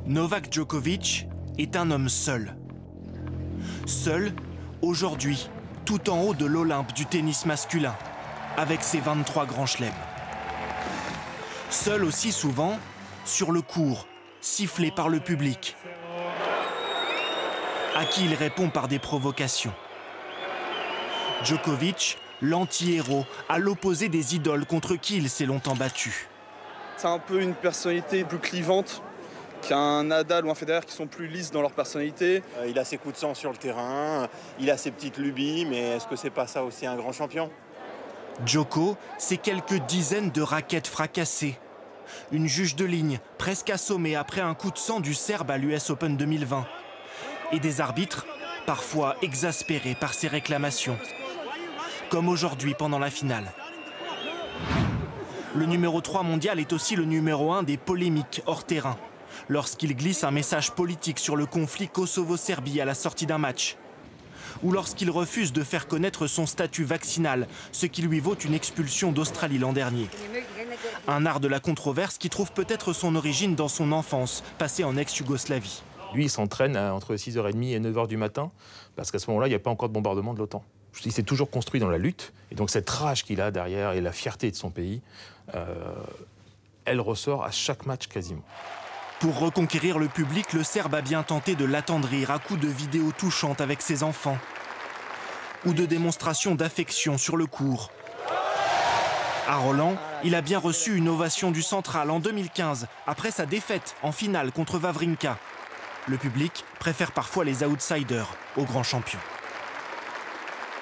Novak Djokovic est un homme seul. Seul, aujourd'hui, tout en haut de l'Olympe du tennis masculin, avec ses 23 grands chelems. Seul aussi souvent, sur le court, sifflé par le public, à qui il répond par des provocations. Djokovic, l'anti-héros, à l'opposé des idoles contre qui il s'est longtemps battu. C'est un peu une personnalité plus clivante qu'un Nadal ou un Federer qui sont plus lisses dans leur personnalité. Il a ses coups de sang sur le terrain, il a ses petites lubies, mais est-ce que c'est pas ça aussi un grand champion? Djoko, c'est quelques dizaines de raquettes fracassées. Une juge de ligne presque assommée après un coup de sang du Serbe à l'US Open 2020. Et des arbitres parfois exaspérés par ses réclamations. Comme aujourd'hui pendant la finale. Le numéro 3 mondial est aussi le numéro 1 des polémiques hors terrain, lorsqu'il glisse un message politique sur le conflit Kosovo-Serbie à la sortie d'un match, ou lorsqu'il refuse de faire connaître son statut vaccinal, ce qui lui vaut une expulsion d'Australie l'an dernier. Un art de la controverse qui trouve peut-être son origine dans son enfance, passée en ex-Yougoslavie. Lui, il s'entraîne entre 6h30 et 9h du matin, parce qu'à ce moment-là, il n'y a pas encore de bombardement de l'OTAN. Il s'est toujours construit dans la lutte, et donc cette rage qu'il a derrière et la fierté de son pays, elle ressort à chaque match quasiment. Pour reconquérir le public, le Serbe a bien tenté de l'attendrir à coups de vidéos touchantes avec ses enfants ou de démonstrations d'affection sur le court. À Roland, il a bien reçu une ovation du Central en 2015, après sa défaite en finale contre Wawrinka. Le public préfère parfois les outsiders aux grands champions.